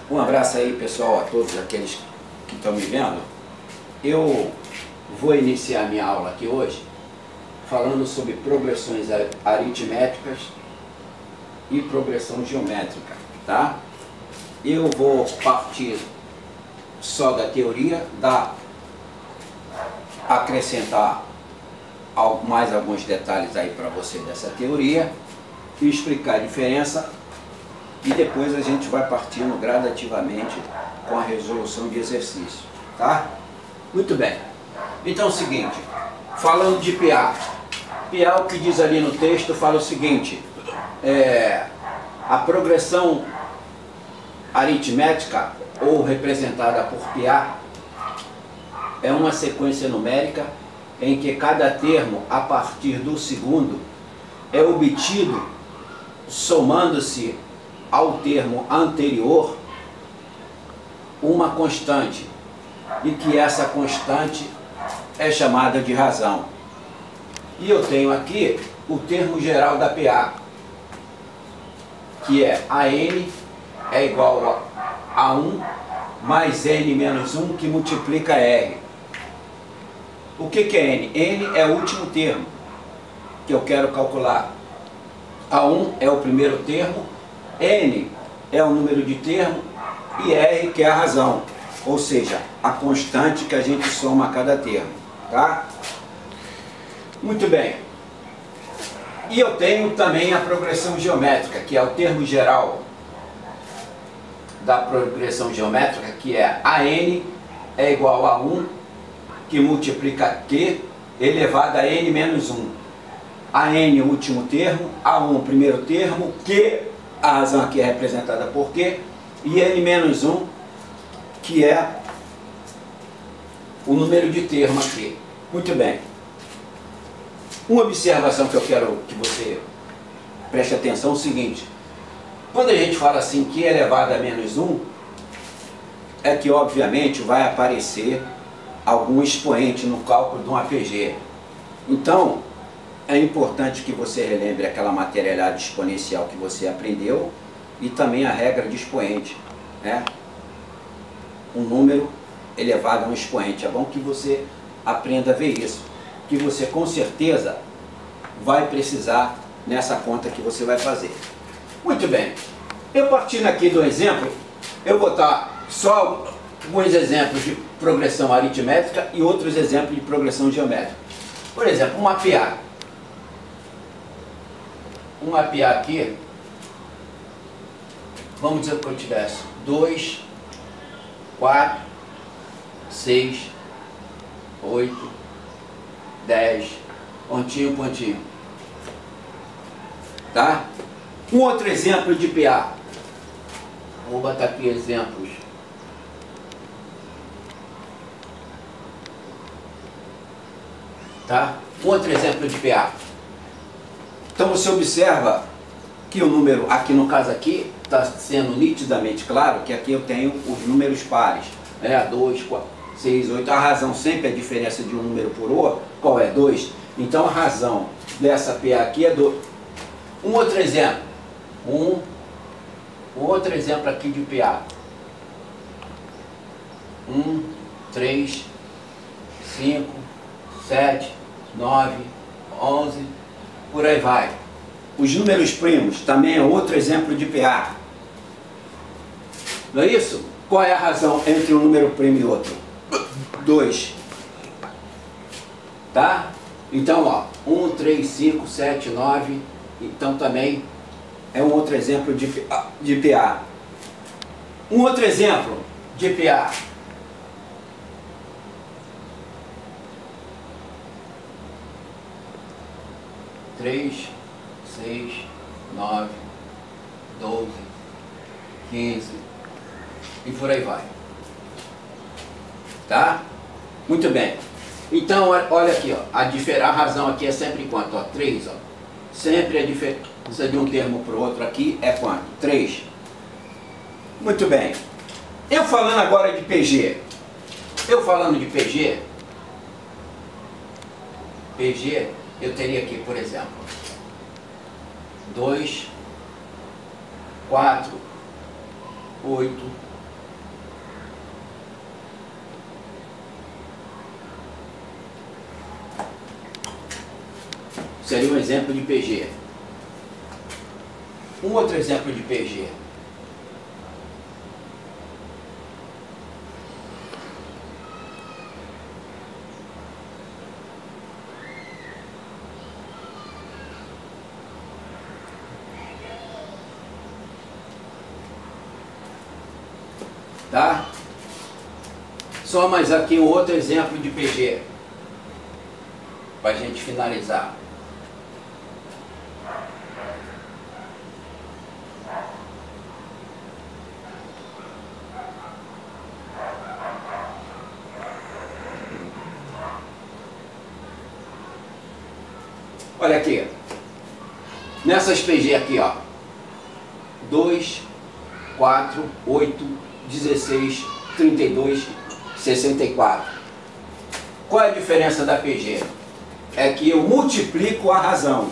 Um abraço aí, pessoal, a todos aqueles que estão me vendo. Eu vou iniciar minha aula aqui hoje falando sobre progressões aritméticas e progressão geométrica, tá? Eu vou partir só da teoria, acrescentar mais alguns detalhes aí para você dessa teoria e explicar a diferença, e depois a gente vai partindo gradativamente com a resolução de exercício, tá? Muito bem. Então é o seguinte, falando de PA, o que diz ali no texto fala o seguinte, a progressão aritmética, ou representada por PA, é uma sequência numérica em que cada termo, a partir do segundo, é obtido somando-se ao termo anterior uma constante, e que essa constante é chamada de razão. E eu tenho aqui o termo geral da PA, que é AN é igual a 1 mais N menos 1 que multiplica R. O que é N? N é o último termo que eu quero calcular. A1 é o primeiro termo, N é o número de termo e R que é a razão, ou seja, a constante que a gente soma a cada termo, tá? Muito bem. E eu tenho também a progressão geométrica, que é o termo geral da progressão geométrica, que é AN é igual a 1 que multiplica Q elevado a N menos 1. AN o último termo, A1 o primeiro termo, Q, a razão aqui é representada por Q, e N menos 1, que é o número de termo aqui. Muito bem. Uma observação que eu quero que você preste atenção é o seguinte. Quando a gente fala assim, Q elevado a menos 1, é que obviamente vai aparecer algum expoente no cálculo de um APG. Então, é importante que você relembre aquela materialidade exponencial que você aprendeu e também a regra de expoente, né? Um número elevado a um expoente. É bom que você aprenda a ver isso, que você com certeza vai precisar nessa conta que você vai fazer. Muito bem. Eu partindo aqui do exemplo, eu vou botar só alguns exemplos de progressão aritmética e outros exemplos de progressão geométrica. Por exemplo, uma PA. Uma PA aqui, vamos dizer que eu tivesse 2, 4, 6, 8, 10, pontinho, pontinho. Tá? Um outro exemplo de PA. Vou botar aqui exemplos. Tá? Um outro exemplo de PA. Então você observa que o número, aqui no caso aqui, está sendo nitidamente claro que aqui eu tenho os números pares. 2, 4, 6, 8. A razão sempre é a diferença de um número por outro. Qual é? 2. Então a razão dessa PA aqui é 2. Um outro exemplo. Um outro exemplo aqui de PA. 1, 3, 5, 7, 9, 11, por aí vai. Os números primos também é outro exemplo de PA. Não é isso? Qual é a razão entre um número primo e outro? 2. Tá? Então, ó, 1, 3, 5, 7, 9. Então também é um outro exemplo de PA. Um outro exemplo de PA. Três, 6, 9, 12, 15 e por aí vai. Tá? Muito bem. Então, olha aqui, ó, a razão aqui é sempre quanto? Ó, 3, ó. Sempre a diferença de um termo para o outro aqui é quanto? 3. Muito bem. Eu falando agora de PG. PG, eu teria aqui, por exemplo, 2, 4, 8, seria um exemplo de PG. Um outro exemplo de PG. Tá? Só mais aqui um outro exemplo de PG, para a gente finalizar. Olha aqui, nessas PG aqui, ó, 2, 4, 8, 16, 32, 64. Qual é a diferença da PG? É que eu multiplico a razão,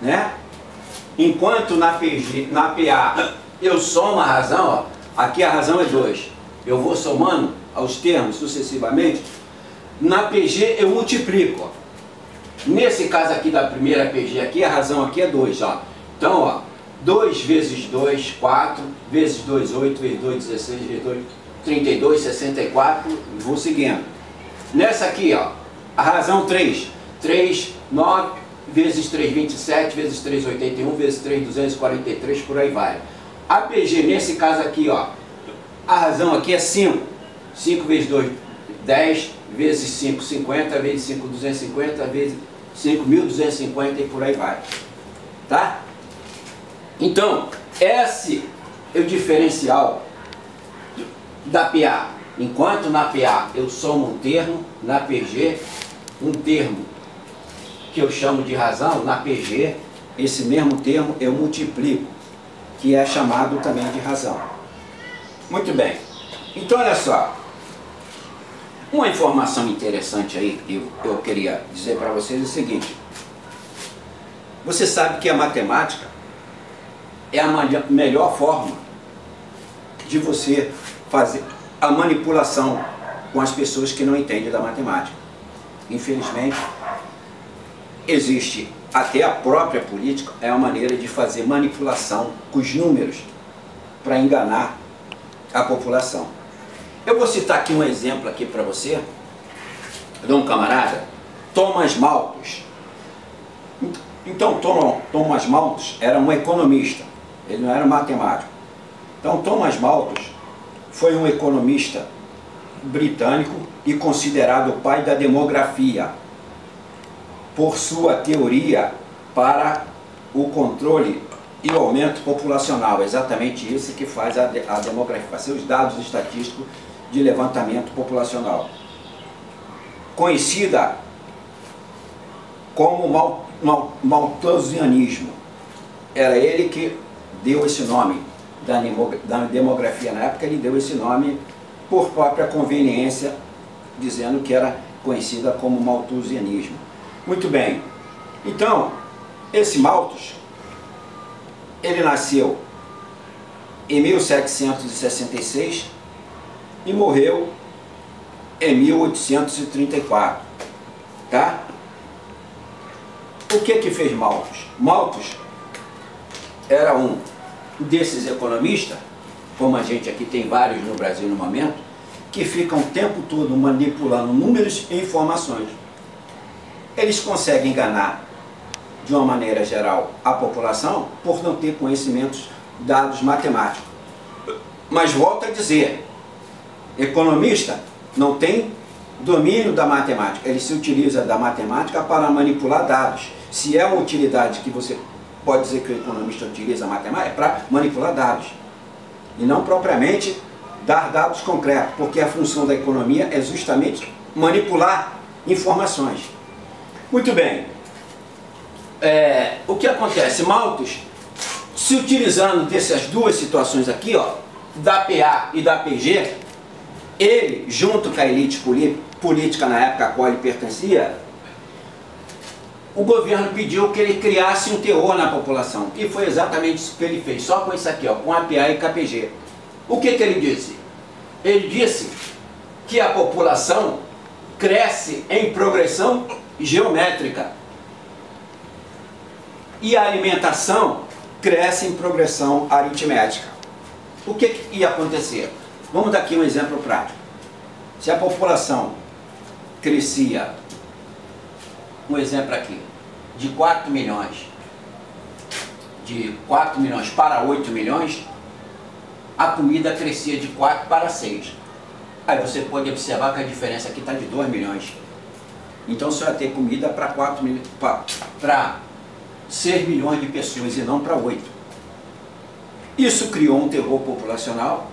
né? Enquanto na PG, na PA, eu somo a razão, ó, aqui a razão é 2. Eu vou somando aos termos sucessivamente. Na PG eu multiplico, ó. Nesse caso aqui da primeira PG aqui, a razão aqui é 2, ó. Então, ó, 2 vezes 2, 4, vezes 2, 8, vezes 2, 16, vezes 2, 32, 64, vou seguindo. Nessa aqui, ó, a razão 3, 3, 9, vezes 3, 27, vezes 3, 81, vezes 3, 243, por aí vai. A PG, nesse caso aqui, ó, a razão aqui é 5. 5 vezes 2, 10, vezes 5, 50, vezes 5, 250, vezes 5, 1250 e por aí vai. Tá? Então, esse é o diferencial da PA. Enquanto na PA eu somo um termo, na PG, um termo que eu chamo de razão, na PG, esse mesmo termo eu multiplico, que é chamado também de razão. Muito bem. Então, olha só. Uma informação interessante aí que eu queria dizer para vocês é o seguinte. Você sabe que a matemática é a melhor forma de você fazer a manipulação com as pessoas que não entendem da matemática. Infelizmente, existe até a própria política, é uma maneira de fazer manipulação com os números para enganar a população. Eu vou citar aqui um exemplo aqui para você, de um camarada, Thomas Malthus. Então, Thomas Malthus era um economista, ele não era matemático. Então, Thomas Malthus foi um economista britânico e considerado o pai da demografia, por sua teoria para o controle e o aumento populacional. Exatamente isso que faz a demografia, fazer os dados estatísticos de levantamento populacional. Conhecida como malthusianismo. Era ele que deu esse nome da demografia. Na época ele deu esse nome por própria conveniência, dizendo que era conhecida como malthusianismo. Muito bem. Então, esse Malthus, ele nasceu em 1766 e morreu em 1834, tá? O que fez Malthus? Malthus era um desses economistas, como a gente aqui tem vários no Brasil no momento, que ficam o tempo todo manipulando números e informações. Eles conseguem enganar, de uma maneira geral, a população por não ter conhecimentos dados matemáticos. Mas volto a dizer, economista não tem domínio da matemática, ele se utiliza da matemática para manipular dados. Se é uma utilidade que você pode dizer que o economista utiliza a matemática, é para manipular dados, e não propriamente dar dados concretos, porque a função da economia é justamente manipular informações. Muito bem. O que acontece? Malthus, se utilizando dessas duas situações aqui, ó, da PA e da PG, ele, junto com a elite política na época a qual ele pertencia, o governo pediu que ele criasse um terror na população. E foi exatamente isso que ele fez, só com isso aqui, ó, com a PA e com a PG. O que ele disse? Ele disse que a população cresce em progressão geométrica. e a alimentação cresce em progressão aritmética. O que ia acontecer? Vamos dar aqui um exemplo prático. Se a população crescia, um exemplo aqui, de 4 milhões para 8 milhões, a comida crescia de 4 para 6. Aí você pode observar que a diferença aqui está de 2 milhões. Então você vai ter comida para 6 milhões de pessoas e não para 8. Isso criou um terror populacional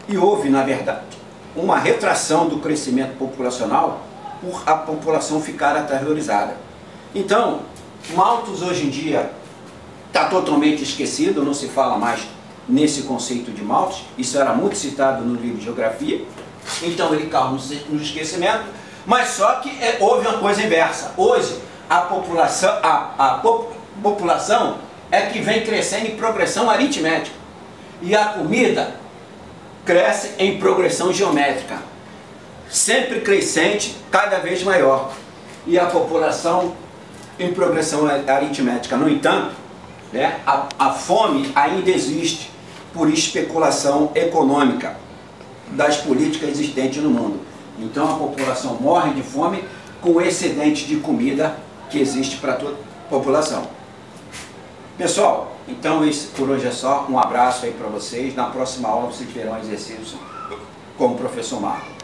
e houve, na verdade, uma retração do crescimento populacional por a população ficar aterrorizada. Então, Malthus hoje em dia está totalmente esquecido, não se fala mais nesse conceito de Malthus, isso era muito citado no livro de geografia, então ele caiu no esquecimento, mas só que houve uma coisa inversa. Hoje, a população é que vem crescendo em progressão aritmética e a comida cresce em progressão geométrica, sempre crescente, cada vez maior, e a população em progressão aritmética. No entanto, né, a fome ainda existe por especulação econômica das políticas existentes no mundo. Então a população morre de fome com o excedente de comida que existe para toda a população. Pessoal, então isso por hoje é só. Um abraço aí para vocês. Na próxima aula vocês verão exercício com o professor Marco.